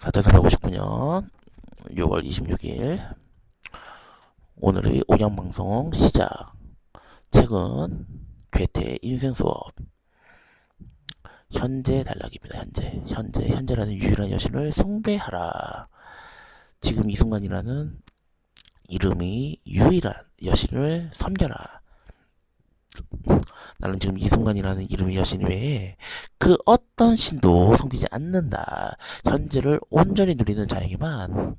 4359년 6월 26일 오늘의 오경방송 시작. 책은 괴테의 인생수업. 현재 단락입니다. 현재라는 유일한 여신을 숭배하라. 지금 이 순간이라는 이름이 유일한 여신을 섬겨라. 나는 지금 이 순간이라는 이름의 여신 외에 그 어떤 신도 섬기지 않는다. 현재를 온전히 누리는 자에게만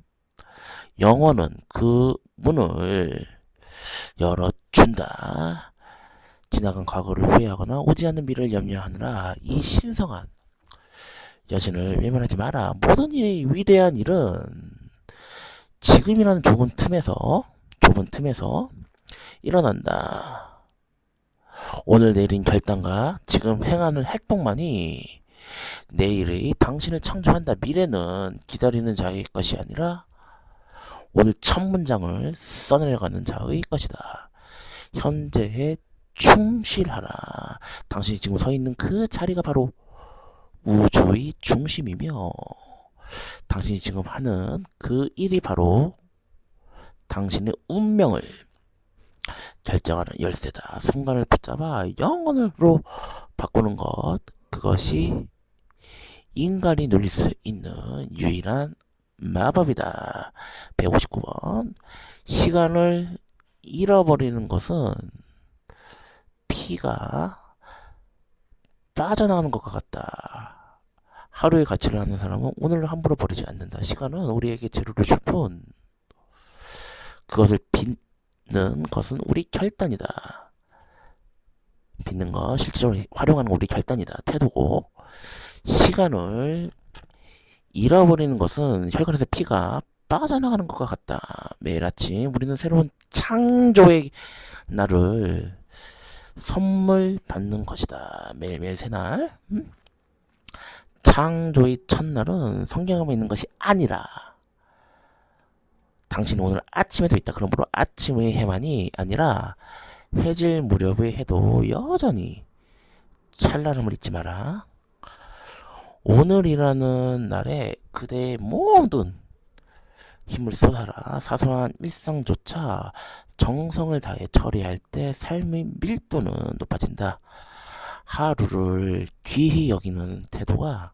영원은 그 문을 열어준다. 지나간 과거를 후회하거나 오지 않는 미래를 염려하느라 이 신성한 여신을 외면하지 마라. 모든 일의 위대한 일은 지금이라는 좁은 틈에서 일어난다. 오늘 내린 결단과 지금 행하는 행동만이 내일의 당신을 창조한다. 미래는 기다리는 자의 것이 아니라 오늘 첫 문장을 써내려가는 자의 것이다. 현재에 충실하라. 당신이 지금 서 있는 그 자리가 바로 우주의 중심이며 당신이 지금 하는 그 일이 바로 당신의 운명을 결정하는 열쇠다. 순간을 붙잡아 영원으로 바꾸는 것, 그것이 인간이 누릴 수 있는 유일한 마법이다. 159번. 시간을 잃어버리는 것은 피가 빠져나가는 것과 같다. 하루의 가치를 아는 사람은 오늘을 함부로 버리지 않는다. 시간은 우리에게 재료를 줄 뿐 그것을 빚는 것은 우리 결단이다. 빚는 것, 실질적으로 활용하는 건 우리 결단이다. 태도고, 시간을 잃어버리는 것은 혈관에서 피가 빠져나가는 것과 같다. 매일 아침 우리는 새로운 창조의 날을 선물 받는 것이다. 매일매일 새날. 창조의 첫날은 성경에 있는 것이 아니라 당신이 오늘 아침에도 있다. 그러므로 아침의 해만이 아니라 해질 무렵의 해도 여전히 찬란함을 잊지 마라. 오늘이라는 날에 그대의 모든 힘을 쏟아라. 사소한 일상조차 정성을 다해 처리할 때 삶의 밀도는 높아진다. 하루를 귀히 여기는 태도가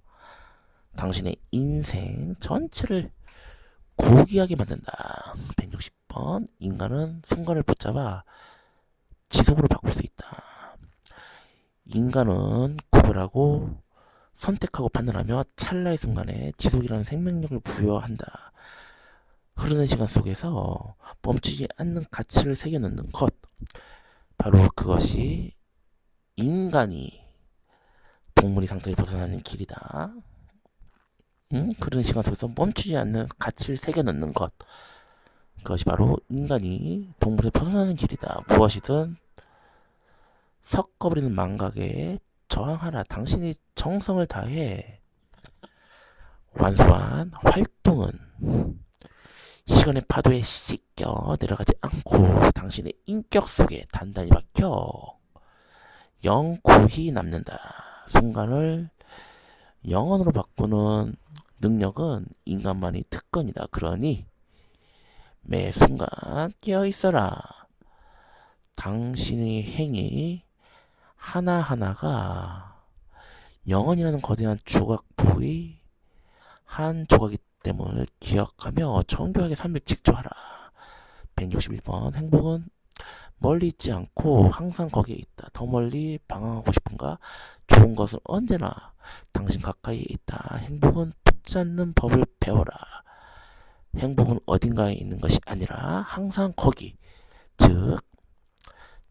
당신의 인생 전체를 고귀하게 만든다. 160번. 인간은 순간을 붙잡아 지속으로 바꿀 수 있다. 인간은 구별하고 선택하고 판단하며 찰나의 순간에 지속이라는 생명력을 부여한다. 흐르는 시간 속에서 멈추지 않는 가치를 새겨넣는 것, 바로 그것이 인간이 동물의 상태를 벗어나는 길이다. 흐르는 시간 속에서 멈추지 않는 가치를 새겨넣는 것, 그것이 바로 인간이 동물에서 벗어나는 길이다. 무엇이든 섞어버리는 망각에 저항하라. 당신이 정성을 다해 완수한 활동은 시간의 파도에 씻겨 내려가지 않고 당신의 인격 속에 단단히 박혀 영구히 남는다. 순간을 영원으로 바꾸는 능력은 인간만의 특권이다. 그러니 매 순간 깨어있어라. 당신의 행위 하나하나가 영원이라는 거대한 조각부의 한 조각이 됨을 기억하며 정교하게 삶을 직조하라. 161번. 행복은 멀리 있지 않고 항상 거기에 있다. 더 멀리 방황하고 싶은가? 좋은 것은 언제나 당신 가까이에 있다. 행복은 붙잡는 법을 배워라. 행복은 어딘가에 있는 것이 아니라 항상 거기, 즉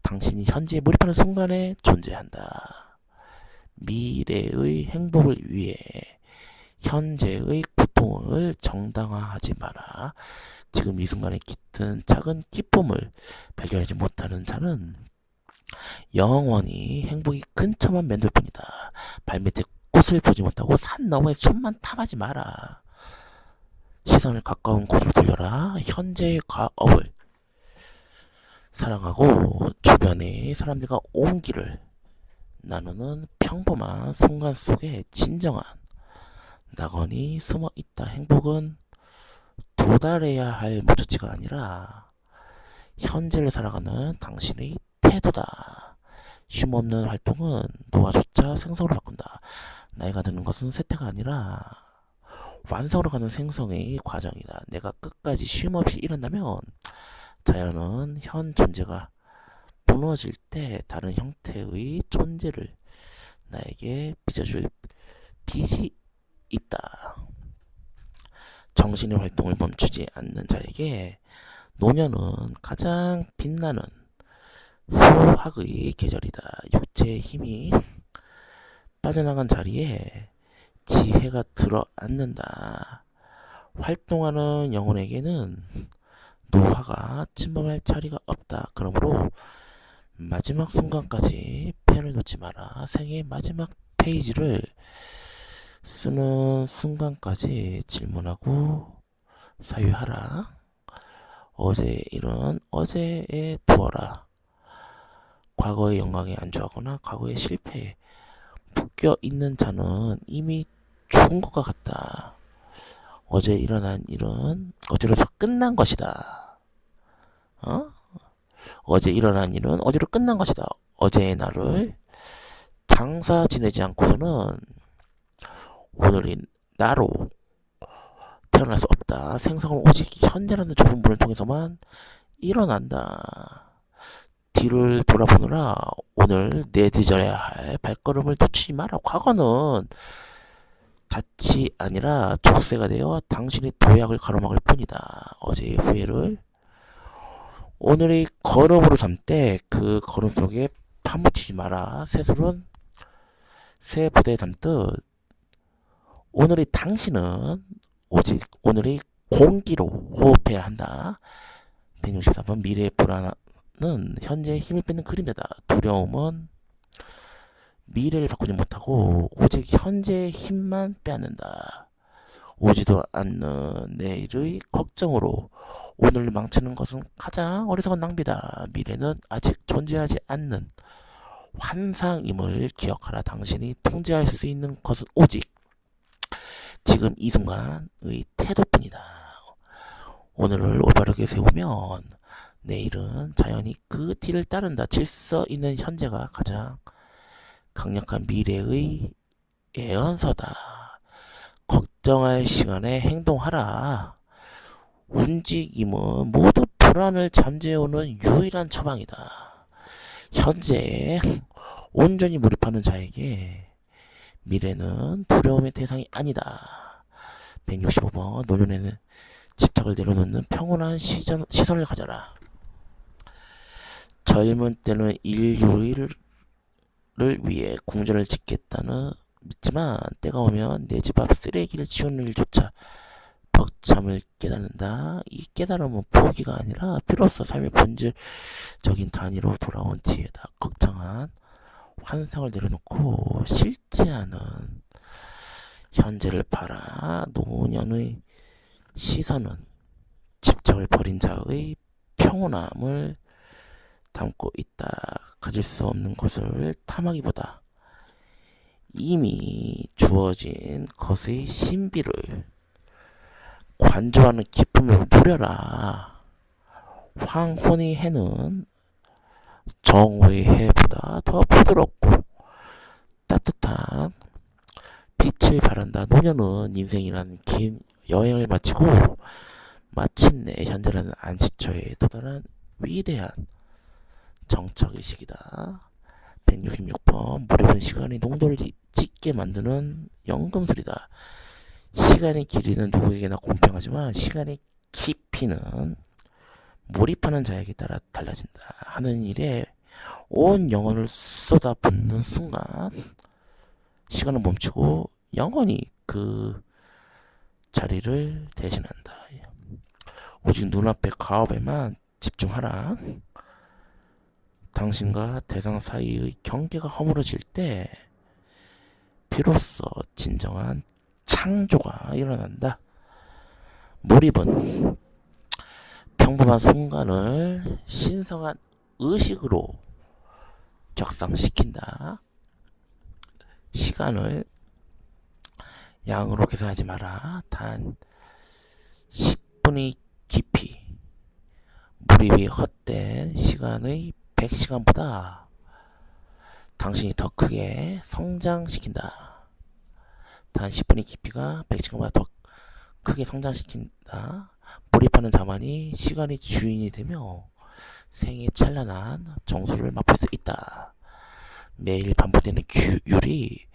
당신이 현재에 몰입하는 순간에 존재한다. 미래의 행복을 위해 현재의 고통을 정당화하지 마라. 지금 이 순간에 깃든 작은 기쁨을 발견하지 못하는 자는 영원히 행복이 근처만 맴돌 뿐이다. 발밑에 꽃을 보지 못하고 산 너머에 손만 탐하지 마라. 시선을 가까운 곳으로 돌려라. 현재의 과업을 사랑하고 주변의 사람들과 온기를 나누는 평범한 순간 속에 진정한 나거니 숨어 있다. 행복은 도달해야 할 목적지가 아니라 현재를 살아가는 당신의 태도다. 쉼없는 활동은 노화조차 생성으로 바꾼다. 나이가 드는 것은 쇠퇴가 아니라 완성으로 가는 생성의 과정이다. 내가 끝까지 쉼없이 일한다면 자연은 현 존재가 무너질 때 다른 형태의 존재를 나에게 빚어줄 빚이 있다. 정신의 활동을 멈추지 않는 자에게 노년은 가장 빛나는 수학의 계절이다. 육체의 힘이 빠져나간 자리에 지혜가 들어앉는다. 활동하는 영혼에게는 노화가 침범할 자리가 없다. 그러므로 마지막 순간까지 펜을 놓지 마라. 생의 마지막 페이지를 쓰는 순간까지 질문하고 사유하라. 어제의 일은 어제에 두어라. 과거의 영광에 안주하거나 과거의 실패에 묶여 있는 자는 이미 죽은 것과 같다. 어제 일어난 일은 어제로서 끝난 것이다. 어제 일어난 일은 어제로 끝난 것이다. 어제의 날을 장사 지내지 않고서는 오늘의 나로 태어날 수 없다. 생성은 오직 현재라는 좁은 문을 통해서만 일어난다. 뒤를 돌아보느라 오늘 내디뎌야 할 발걸음을 놓치지 마라. 과거는 닻이 아니라 족쇄가 되어 당신의 도약을 가로막을 뿐이다. 어제의 후회를 오늘의 걸음으로 삼되 그 걸음 속에 파묻히지 마라. 새술은 새 부대에 담듯 오늘의 당신은 오직 오늘의 공기로 호흡해야 한다. 163번 미래의 불안은 현재의 힘을 뺏는 그림자다. 두려움은 미래를 바꾸지 못하고 오직 현재의 힘만 빼앗는다. 오지도 않는 내일의 걱정으로 오늘을 망치는 것은 가장 어리석은 낭비다. 미래는 아직 존재하지 않는 환상임을 기억하라. 당신이 통제할 수 있는 것은 오직 지금 이 순간의 태도뿐이다. 오늘을 올바르게 세우면 내일은 자연히 그 뒤를 따른다. 질서 있는 현재가 가장 강력한 미래의 예언서다. 걱정할 시간에 행동하라. 움직임은 모두 불안을 잠재우는 유일한 처방이다. 현재에 온전히 몰입하는 자에게 미래는 두려움의 대상이 아니다. 165번 노년에는 집착을 내려놓는 평온한 시선을 가져라. 젊은 때는 인류를 위해 궁전을 짓겠다는 믿지만 때가 오면 내 집 앞 쓰레기를 치우는 일조차 벅참을 깨닫는다. 이 깨달음은 포기가 아니라 비로소 삶의 본질적인 단위로 돌아온 지혜다. 걱정한 환상을 내려놓고 실제하는 현재를 바라. 노년의 시선은 집착을 버린 자의 평온함을 담고 있다. 가질 수 없는 것을 탐하기보다 이미 주어진 것의 신비를 관조하는 기쁨을 누려라. 황혼의 해는 정오의 해보다 더 부드럽고 따뜻한 빛을 발한다. 노년은 인생이라는 긴 여행을 마치고 마침내 현재라는 안식처에 도달한 위대한 정착의식이다. 166번 무렵은 시간의 농도를 짙게 만드는 연금술이다. 시간의 길이는 누구에게나 공평하지만 시간의 깊이는 몰입하는 자에게 따라 달라진다. 하는 일에 온 영혼을 쏟아붓는 순간 시간은 멈추고 영원히 그 자리를 대신한다. 오직 눈앞의 가업에만 집중하라. 당신과 대상 사이의 경계가 허물어질 때 비로소 진정한 창조가 일어난다. 몰입은 평범한 순간을 신성한 의식으로 격상시킨다. 시간을 양으로 계산하지 마라. 단 10분의 깊이. 몰입이 헛된 시간의 100시간보다 당신이 더 크게 성장시킨다. 단 10분의 깊이가 100시간보다 더 크게 성장시킨다. 몰입하는 자만이 시간의 주인이 되며 생의 찬란한 정수를 맛볼 수 있다. 매일 반복되는 규율이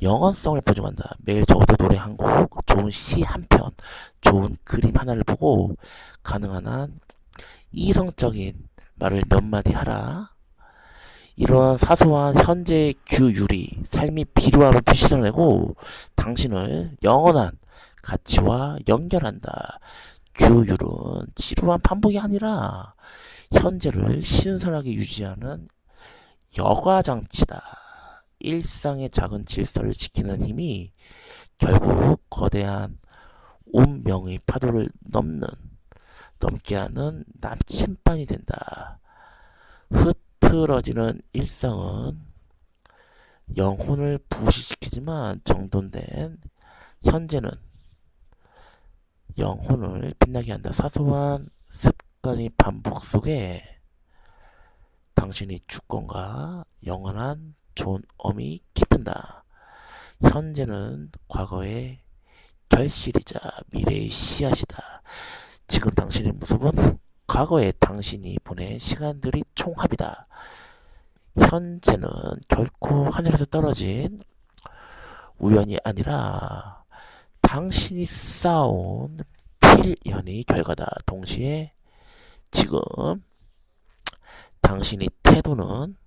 영원성을 보증한다. 매일 적어도 노래 한 곡, 좋은 시 한 편, 좋은 그림 하나를 보고 가능한 한 이성적인 말을 몇 마디 하라. 이러한 사소한 현재의 규율이 삶의 비루함을 씻어내고 당신을 영원한 가치와 연결한다. 규율은 지루한 반복이 아니라 현재를 신선하게 유지하는 여과장치다. 일상의 작은 질서를 지키는 힘이 결국 거대한 운명의 파도를 넘게 하는 남침반이 된다. 흐트러지는 일상은 영혼을 부시시키지만 정돈된 현재는 영혼을 빛나게 한다. 사소한 습관의 반복 속에 당신의 주권과 영원한 존엄이 깃든다. 현재는 과거의 결실이자 미래의 씨앗이다. 지금 당신의 모습은 과거의 당신이 보낸 시간들이 총합이다. 현재는 결코 하늘에서 떨어진 우연이 아니라 당신이 쌓아온 필연의 결과다. 동시에 지금 당신의 태도는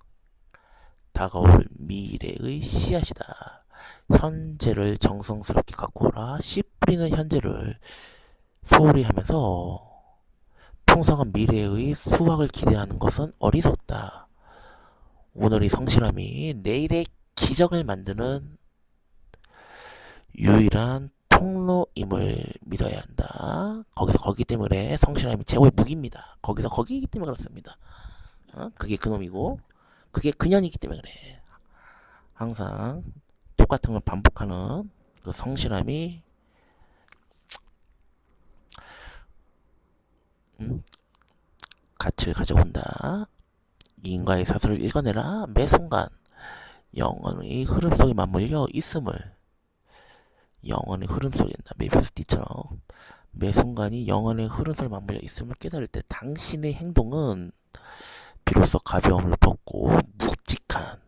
다가올 미래의 씨앗이다. 현재를 정성스럽게 가꾸어라. 씨 뿌리는 현재를 소홀히 하면서 풍성한 미래의 수확을 기대하는 것은 어리석다. 오늘의 성실함이 내일의 기적을 만드는 유일한 통로임을 믿어야 한다. 거기 때문에 성실함이 최고의 무기입니다. 거기이기 때문에 그렇습니다. 그게 그놈이고 그게 그년이기 때문에 그래. 항상 똑같은 걸 반복하는 그 성실함이 가치를 가져온다. 인과의 사설을 읽어내라. 매 순간 영혼의 흐름 속에 맞물려 있음을 영혼의 흐름 속에 있다. 메비우스띠처럼 매 순간이 영혼의 흐름 속에 맞물려 있음을 깨달을 때 당신의 행동은 비로소 가벼움을 벗고 묵직한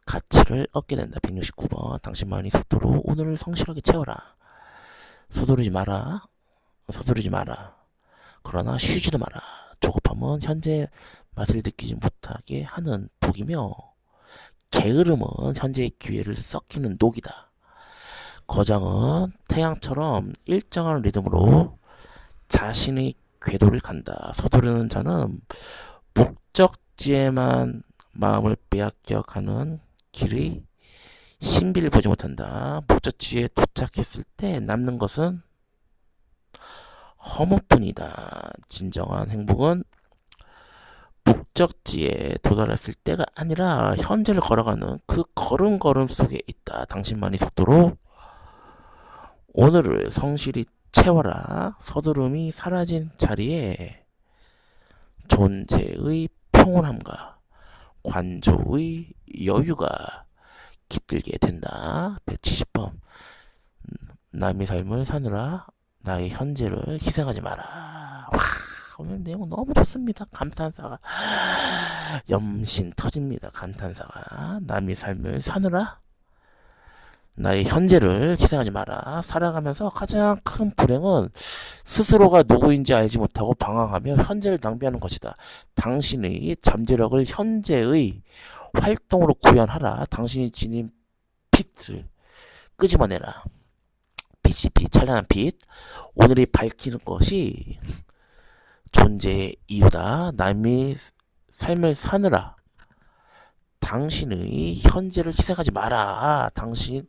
가치를 얻게 된다. 169번 당신만의 속도로 오늘을 성실하게 채워라. 서두르지 마라. 그러나 쉬지도 마라. 조급함은 현재 맛을 느끼지 못하게 하는 독이며 게으름은 현재의 기회를 썩히는 녹이다. 거장은 태양처럼 일정한 리듬으로 자신의 궤도를 간다. 서두르는 자는 목적지에만 마음을 빼앗겨 가는 길의 신비를 보지 못한다. 목적지에 도착했을 때 남는 것은 허무뿐이다. 진정한 행복은 목적지에 도달했을 때가 아니라 현재를 걸어가는 그 걸음걸음 속에 있다. 당신만의 속도로 오늘을 성실히 채워라. 서두름이 사라진 자리에 존재의 평온함과 관조의 여유가 깃들게 된다. 170번 남의 삶을 사느라 나의 현재를 희생하지 마라. 와, 오늘 내용 너무 좋습니다. 감탄사가 염신 터집니다. 감탄사가 남의 삶을 사느라 나의 현재를 희생하지 마라. 살아가면서 가장 큰 불행은 스스로가 누구인지 알지 못하고 방황하며 현재를 낭비하는 것이다. 당신의 잠재력을 현재의 활동으로 구현하라. 당신이 지닌 빛을 끄집어내라. 빛이 찬란한 빛. 오늘이 밝히는 것이 존재의 이유다. 남의 삶을 사느라 당신의 현재를 희생하지 마라. 당신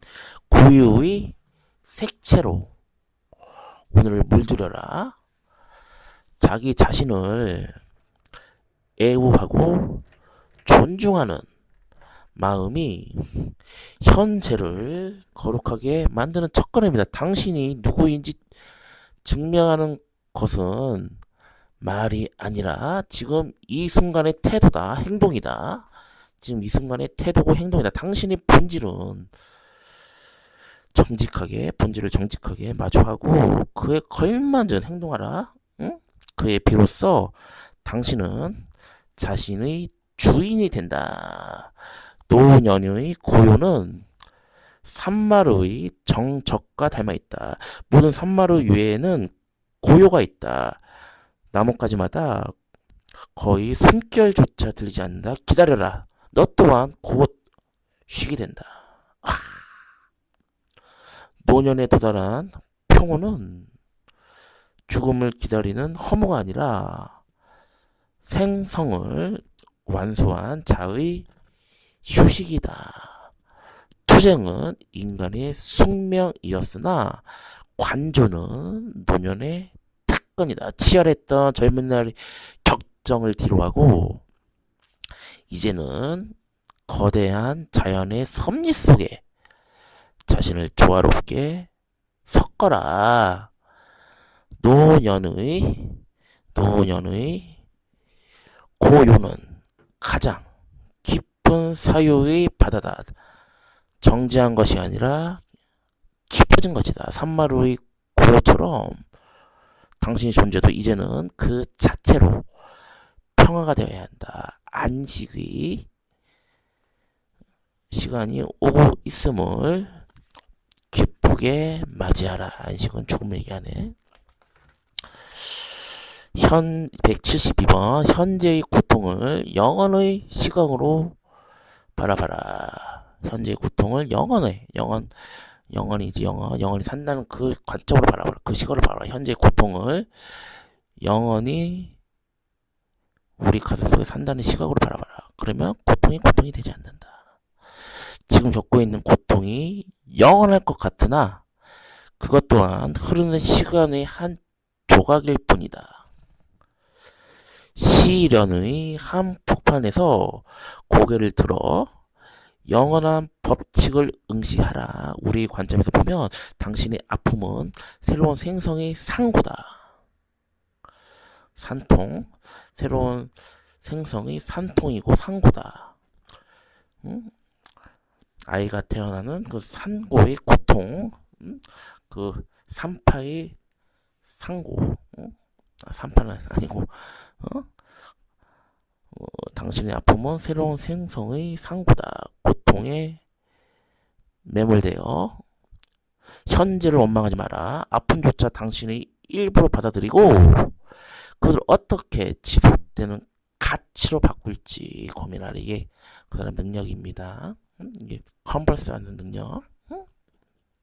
고유의 색채로 오늘을 물들여라. 자기 자신을 애우하고 존중하는 마음이 현재를 거룩하게 만드는 첫걸음이다. 당신이 누구인지 증명하는 것은 말이 아니라 지금 이 순간의 태도다, 행동이다. 지금 이 순간의 태도고 행동이다. 당신의 본질은 정직하게, 본질을 정직하게 마주하고 그에 걸맞은 행동하라. 응? 그에 비로소 당신은 자신의 주인이 된다. 노년의 고요는 산마루의 정적과 닮아 있다. 모든 산마루 위에는 고요가 있다. 나뭇가지마다 거의 숨결조차 들리지 않는다. 기다려라. 너 또한 곧 쉬게 된다. 노년에 도달한 평온은 죽음을 기다리는 허무가 아니라 생성을 완수한 자의 휴식이다. 투쟁은 인간의 숙명이었으나 관조는 노년의 특권이다. 치열했던 젊은 날의 격정을 뒤로하고 이제는 거대한 자연의 섭리 속에 자신을 조화롭게 섞어라. 노년의 고요는 가장 깊은 사유의 바다다. 정지한 것이 아니라 깊어진 것이다. 산마루의 고요처럼 당신의 존재도 이제는 그 자체로 평화가 되어야 한다. 안식의 시간이 오고 있음을 기쁘게 맞이하라. 안식은 죽음을 얘기하네. 172번 현재의 고통을 영원의 시각으로 바라봐라. 현재의 고통을 영원이지 영원히 산다는 그 관점으로 바라봐라. 그 시각으로 바라봐라. 현재의 고통을 영원히 우리 가슴 속에 산다는 시각으로 바라봐라. 그러면 고통이 되지 않는다. 지금 겪고 있는 고통이 영원할 것 같으나 그것 또한 흐르는 시간의 한 조각일 뿐이다. 시련의 한복판에서 고개를 들어 영원한 법칙을 응시하라. 우리 관점에서 보면 당신의 아픔은 새로운 생성의 상고다. 산통, 새로운 생성의 산통이고 상고다. 아이가 태어나는 그 산고의 고통, 그 산파의 상고, 산파는 아니고, 당신의 아픔은 새로운 생성의 상고다. 고통에 매몰되어 현재를 원망하지 마라. 아픔조차 당신의 일부로 받아들이고 그것을 어떻게 지속되는 가치로 바꿀지 고민하라. 이게 그 사람 능력입니다. 이게 컨버스하는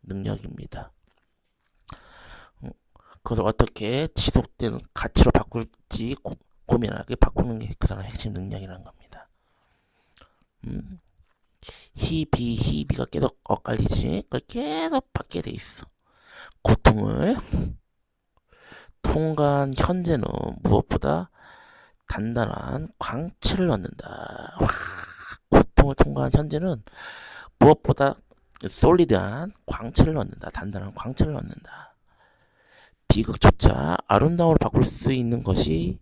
능력입니다. 그것을 어떻게 지속되는 가치로 바꿀지 고민하게 바꾸는 게 그 사람의 핵심 능력이라는 겁니다. 희비가 계속 엇갈리지. 그걸 계속 받게 돼 있어. 고통을 통과한 현재는 무엇보다 단단한 광채를 얻는다. 고통을 통과한 현재는 무엇보다 솔리드한 광채를 얻는다. 단단한 광채를 얻는다. 비극조차 아름다움으로 바꿀 수 있는 것이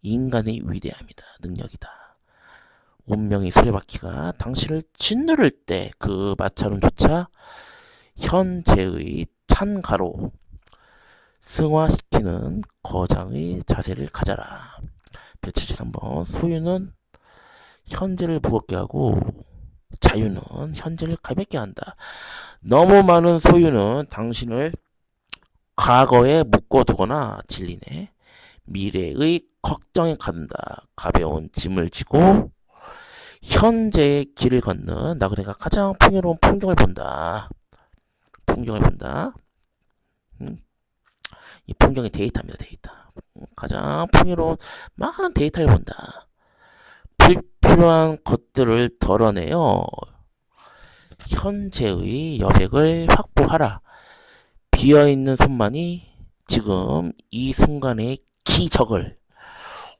인간의 위대함이다. 능력이다. 운명의 수레바퀴가 당신을 짓누를 때 그 마찰음조차 현재의 찬가로 승화시키는 거장의 자세를 가져라. 173번 소유는 현재를 무겁게 하고 자유는 현재를 가볍게 한다. 너무 많은 소유는 당신을 과거에 묶어두거나 질리네. 미래의 걱정에 가둔다. 가벼운 짐을 지고 현재의 길을 걷는 나그네가 가장 풍요로운 풍경을 본다. 이 풍경이 데이터입니다. 데이터. 가장 풍요로운 많은 데이터를 본다. 불필요한 것들을 덜어내어 현재의 여백을 확보하라. 비어있는 손만이 지금 이 순간의 기적을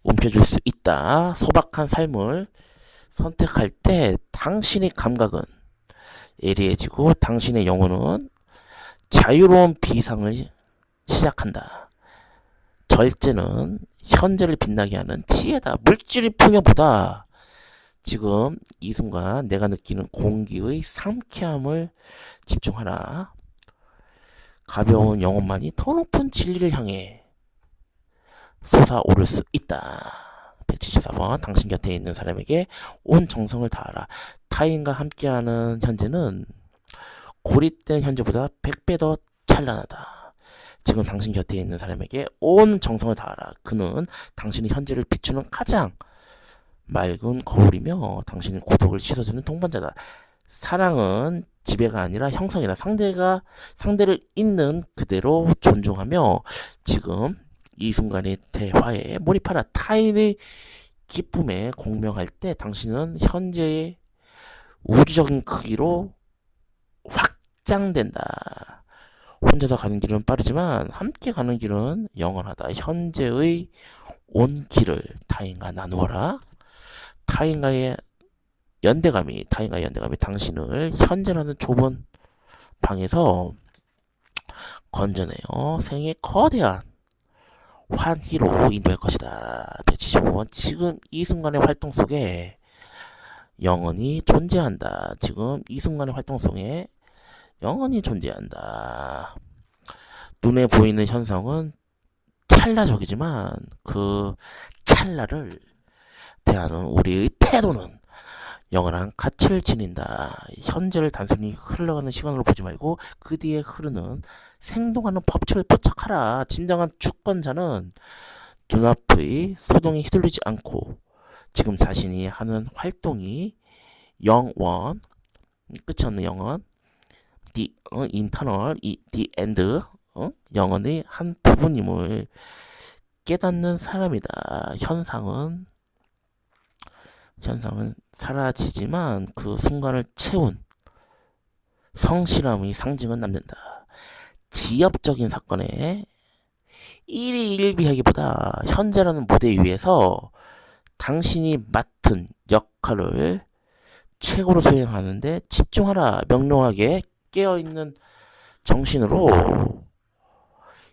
움켜줄 수 있다. 소박한 삶을 선택할 때 당신의 감각은 예리해지고 당신의 영혼은 자유로운 비상을 시작한다. 절제는 현재를 빛나게 하는 지혜다. 물질의 풍요보다 지금 이 순간 내가 느끼는 공기의 상쾌함을 집중하라. 가벼운 영혼만이 더 높은 진리를 향해 솟아오를 수 있다. 174번 당신 곁에 있는 사람에게 온 정성을 다하라. 타인과 함께하는 현재는 고립된 현재보다 100배 더 찬란하다. 지금 당신 곁에 있는 사람에게 온 정성을 다하라. 그는 당신의 현재를 비추는 가장 맑은 거울이며 당신의 고독을 씻어주는 동반자다. 사랑은 지배가 아니라 형성이다. 상대를 있는 그대로 존중하며 지금 이 순간의 대화에 몰입하라. 타인의 기쁨에 공명할 때 당신은 현재의 우주적인 크기로 확장된다. 혼자서 가는 길은 빠르지만 함께 가는 길은 영원하다. 현재의 온 길을 타인과 나누어라. 타인과의 연대감이 당신을 현재라는 좁은 방에서 건져내어 생의 거대한 환희로 인도할 것이다. 175번 지금 이 순간의 활동 속에 영원히 존재한다. 지금 이 순간의 활동 속에 영원히 존재한다. 눈에 보이는 현상은 찰나적이지만 그 찰나를 대하는 우리의 태도는 영원한 가치를 지닌다. 현재를 단순히 흘러가는 시간으로 보지 말고 그 뒤에 흐르는 생동하는 법칙을 포착하라. 진정한 주권자는 눈앞의 소동에 휘둘리지 않고 지금 자신이 하는 활동이 영원, 끝이 없는 영원, the internal, the end, 영혼의 한 부분임을 깨닫는 사람이다. 현상은 사라지지만 그 순간을 채운 성실함의 상징은 남는다. 지엽적인 사건에 일희일비하기보다 현재라는 무대 위에서 당신이 맡은 역할을 최고로 수행하는데 집중하라. 명료하게 깨어있는 정신으로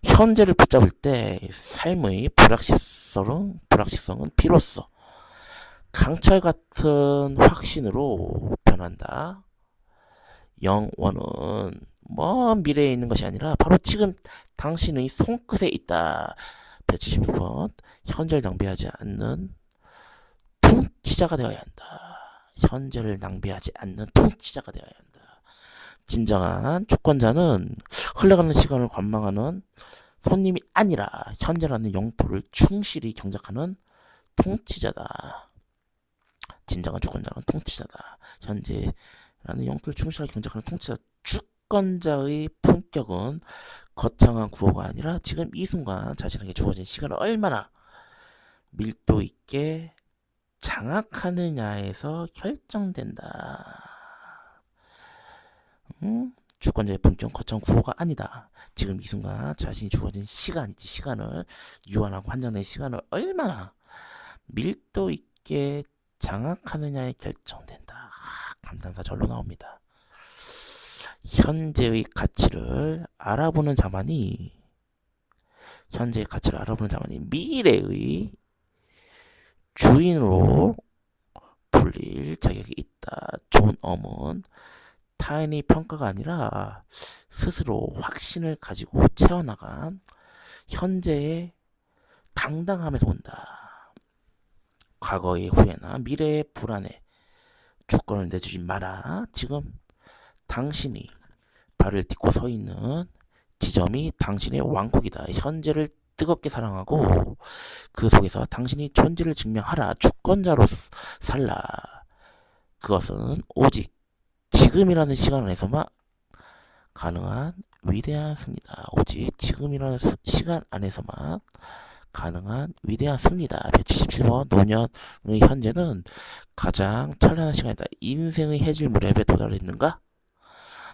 현재를 붙잡을 때 삶의 불확실성은 비로소 강철 같은 확신으로 변한다. 영원은 먼 미래에 있는 것이 아니라 바로 지금 당신의 손끝에 있다. 176번 현재를 낭비하지 않는 통치자가 되어야 한다. 현재를 낭비하지 않는 통치자가 되어야 한다. 진정한 주권자는 흘러가는 시간을 관망하는 손님이 아니라 현재라는 영토를 충실히 경작하는 통치자다. 진정한 주권자는 통치자다. 현재라는 영토를 충실하게 경작하는 통치자. 주권자의 품격은 거창한 구호가 아니라 지금 이 순간 자신에게 주어진 시간을 얼마나 밀도 있게 장악하느냐에서 결정된다. 주권자의 품격은 거창한 구호가 아니다. 지금 이 순간 자신이 주어진 시간을 유한하고 한정된 시간을 얼마나 밀도 있게 장악하느냐에 결정된다. 감탄사 절로 나옵니다. 현재의 가치를 알아보는 자만이 미래의 주인으로 불릴 자격이 있다. 존 엄은 타인의 평가가 아니라 스스로 확신을 가지고 채워나간 현재의 당당함에서 온다. 과거의 후회나 미래의 불안에 주권을 내주지 마라. 지금 당신이 발을 딛고 서 있는 지점이 당신의 왕국이다. 현재를 뜨겁게 사랑하고 그 속에서 당신이 존재를 증명하라. 주권자로 살라. 그것은 오직 지금이라는 시간 안에서만 가능한 위대한 승리다. 오직 지금이라는 시간 안에서만 가능한 위대한 승리다. 177번 노년의 현재는 가장 찬란한 시간이다. 인생의 해질 무렵에 도달했는가?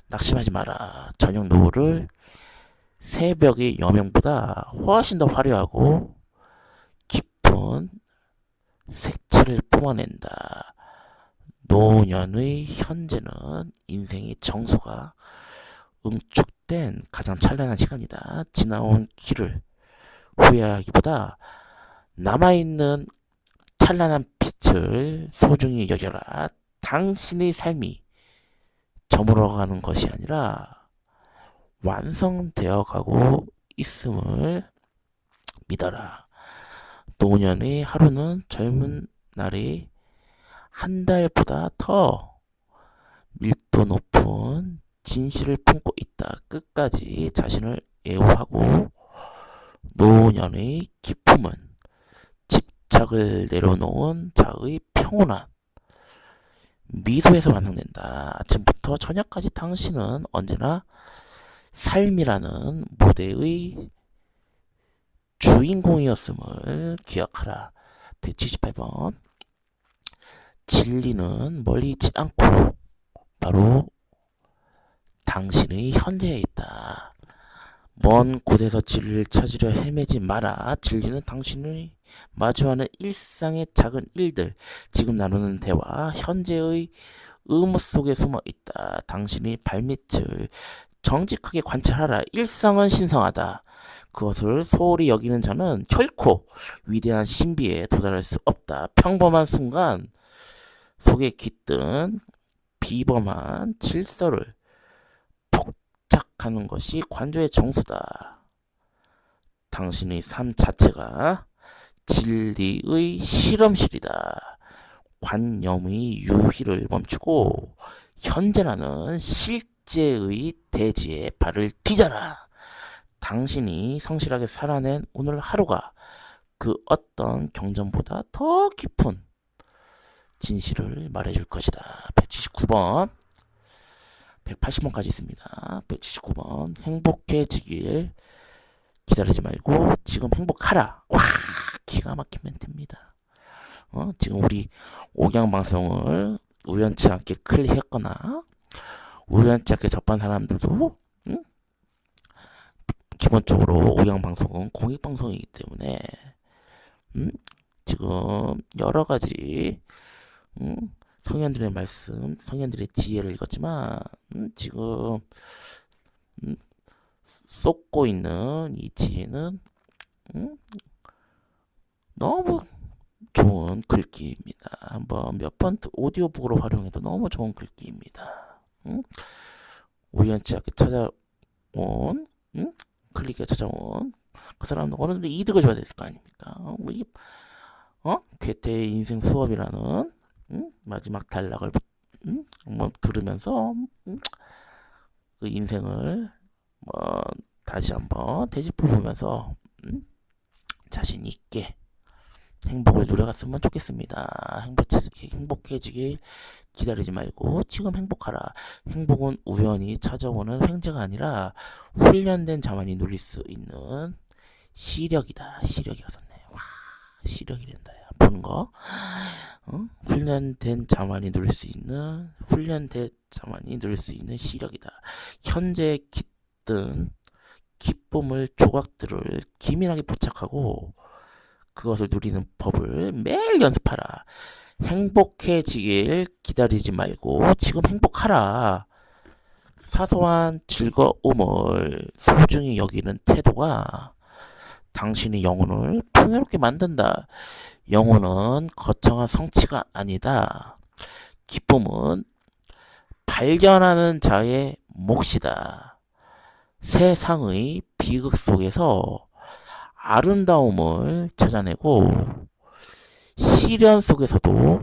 낙심하지 마라. 저녁 노을을 새벽의 여명보다 훨씬 더 화려하고 깊은 색채를 뿜어낸다. 노년의 현재는 인생의 정수가 응축된 가장 찬란한 시간이다. 지나온 길을 후회하기보다 남아있는 찬란한 빛을 소중히 여겨라. 당신의 삶이 저물어가는 것이 아니라 완성되어 가고 있음을 믿어라. 노년의 하루는 젊은 날의 한 달보다 더 밀도 높은 진실을 품고 있다. 끝까지 자신을 애호하고 노년의 기쁨은 집착을 내려놓은 자의 평온한 미소에서 완성된다. 아침부터 저녁까지 당신은 언제나 삶이라는 무대의 주인공이었음을 기억하라. 178번. 진리는 멀리 있지 않고 바로 당신의 현재에 있다. 먼 곳에서 진리를 찾으려 헤매지 마라. 진리는 당신의 마주하는 일상의 작은 일들, 지금 나누는 대화, 현재의 의무 속에 숨어 있다. 당신의 발밑을 정직하게 관찰하라. 일상은 신성하다. 그것을 소홀히 여기는 자는 결코 위대한 신비에 도달할 수 없다. 평범한 순간 속에 깃든 비범한 질서를 포착하는 것이 관조의 정수다. 당신의 삶 자체가 진리의 실험실이다. 관념의 유희를 멈추고 현재라는 실제의 대지에 발을 디뎌라. 당신이 성실하게 살아낸 오늘 하루가 그 어떤 경전보다 더 깊은 진실을 말해줄 것이다. 179번 180번까지 있습니다. 179번 행복해지길 기다리지 말고 지금 행복하라. 와, 기가 막힌 멘트입니다. 지금 우리 옥양방송을 우연치 않게 클릭했거나 우연치 않게 접한 사람들도 기본적으로 옥양방송은 공익방송이기 때문에 지금 여러가지 성현들의 말씀, 성현들의 지혜를 읽었지만 지금 쏟고 있는 이 지혜는 너무 좋은 글귀입니다. 한번 몇 번 오디오북으로 활용해도 너무 좋은 글귀입니다. 우연치 않게 찾아온 클릭에 찾아온 그 사람도 어느 정도 이득을 줘야 될 거 아닙니까? 우리 괴테의 인생 수업이라는 마지막 단락을 한번 들으면서 그 인생을 다시 한번 되짚어 보면서 자신 있게 행복을 누려갔으면 좋겠습니다. 행복해지길 기다리지 말고 지금 행복하라. 행복은 우연히 찾아오는 횡재가 아니라 훈련된 자만이 누릴 수 있는 시력이다. 시력이라 썼네. 와, 시력이란다. 보는 거. 훈련된 자만이 누릴 수 있는 시력이다. 현재 깃든 기쁨을 조각들을 기민하게 포착하고 그것을 누리는 법을 매일 연습하라. 행복해지길 기다리지 말고 지금 행복하라. 사소한 즐거움을 소중히 여기는 태도가 당신의 영혼을 풍요롭게 만든다. 영혼은 거창한 성취가 아니다. 기쁨은 발견하는 자의 몫이다. 세상의 비극 속에서 아름다움을 찾아내고 시련 속에서도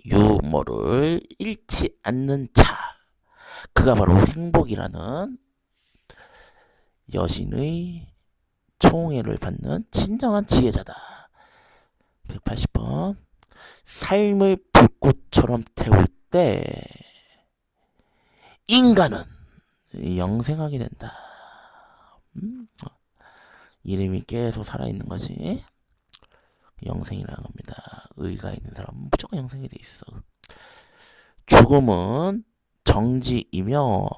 유머를 잃지 않는 자, 그가 바로 행복이라는 여신의 총애를 받는 진정한 지혜자다. 180번 삶을 불꽃처럼 태울 때 인간은 영생하게 된다. 이름이 계속 살아있는 거지. 영생이라는 겁니다. 의가 있는 사람은 무조건 영생이 돼 있어. 죽음은 정지이며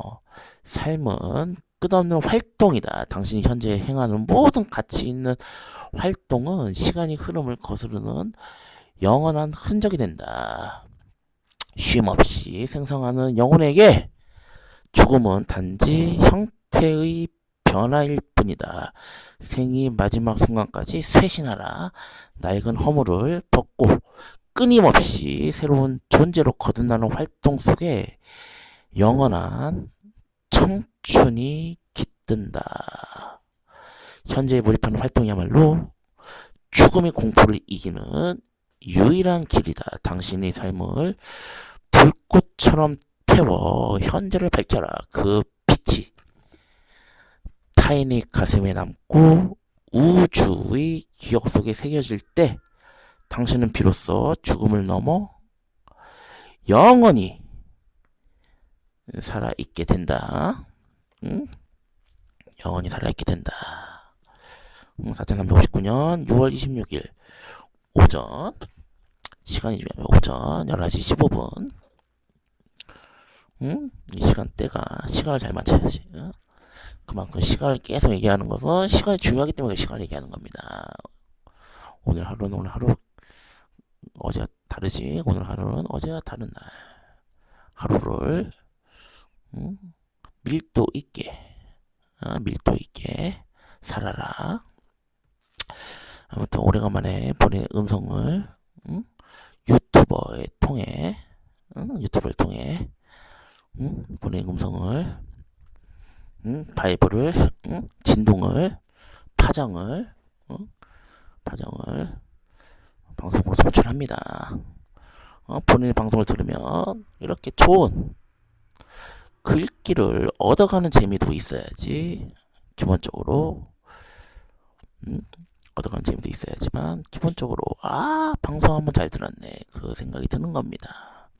삶은 끝없는 활동이다. 당신이 현재 행하는 모든 가치 있는 활동은 시간의 흐름을 거스르는 영원한 흔적이 된다. 쉼없이 생성하는 영혼에게 죽음은 단지 형태의 변화일 뿐이다. 생이 마지막 순간까지 쇄신하라. 낡은 허물을 벗고 끊임없이 새로운 존재로 거듭나는 활동 속에 영원한 청춘이 깃든다. 현재에 몰입하는 활동이야말로 죽음의 공포를 이기는 유일한 길이다. 당신의 삶을 불꽃처럼 태워 현재를 밝혀라. 그 빛이 타인의 가슴에 남고 우주의 기억 속에 새겨질 때 당신은 비로소 죽음을 넘어 영원히 살아있게 된다. 응? 영원히 살아있게 된다. 4359년 6월 26일 오전 시간이 중요하면 오전 11시 15분. 이 시간대가 시간을 잘 맞춰야지. 그만큼 시간을 계속 얘기하는 것은 시간이 중요하기 때문에 시간을 얘기하는 겁니다. 오늘 하루는 오늘 하루, 어제가 다르지. 오늘 하루는 어제와 다른 날. 하루를 밀도 있게 살아라. 아무튼 오래간만에 본인의 음성을 유튜버를 통해 본인의 음성을 바이브를 진동을 파장을 방송으로 송출합니다. 본인의 방송을 들으면 이렇게 좋은 글귀를 얻어가는 재미도 있어야지. 기본적으로 얻어가는 재미도 있어야지만 기본적으로 방송 한번 잘 들었네 그 생각이 드는 겁니다.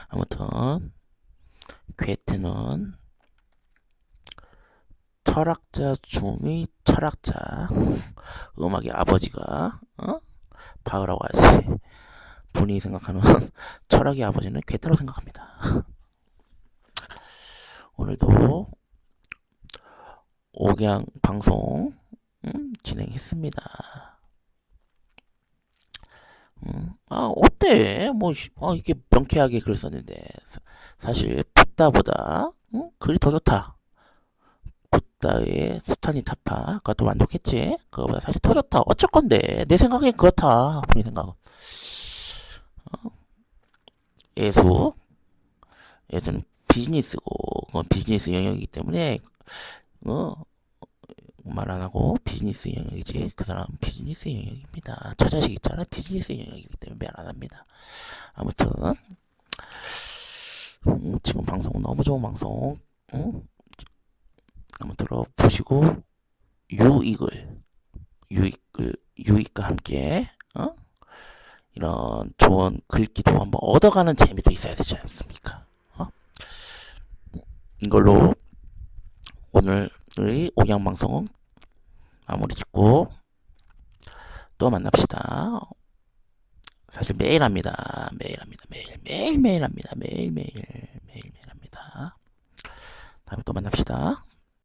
아무튼 괴테는 철학자 중의 철학자, 음악의 아버지가 바흐라고 하지. 본인이 생각하는 철학의 아버지는 괴테라고 생각합니다. 오늘도 옥양 방송 진행했습니다. 어때? 이게 명쾌하게 글 썼는데 사실 붓다보다 글이 더 좋다. 붓다의 스타니 타파가 더 만족했지. 그거보다 사실 더 좋다. 어쩔 건데 내 생각엔 그렇다. 본인 생각은 예수는 비즈니스고 그건 비즈니스 영역이기 때문에 말 안 하고 비즈니스 영역이지. 그 사람 비즈니스 영역입니다. 저 자식 있잖아. 비즈니스 영역이기 때문에 말 안 합니다. 아무튼 지금 방송 너무 좋은 방송 한번 들어보시고 유익과 함께 이런 좋은 글귀도 한번 얻어가는 재미도 있어야 되지 않습니까? 이걸로 오늘의 옥양방송은 마무리 짓고 또 만납시다. 사실 매일 합니다. 매일 합니다. 매일 합니다. 다음에 또 만납시다.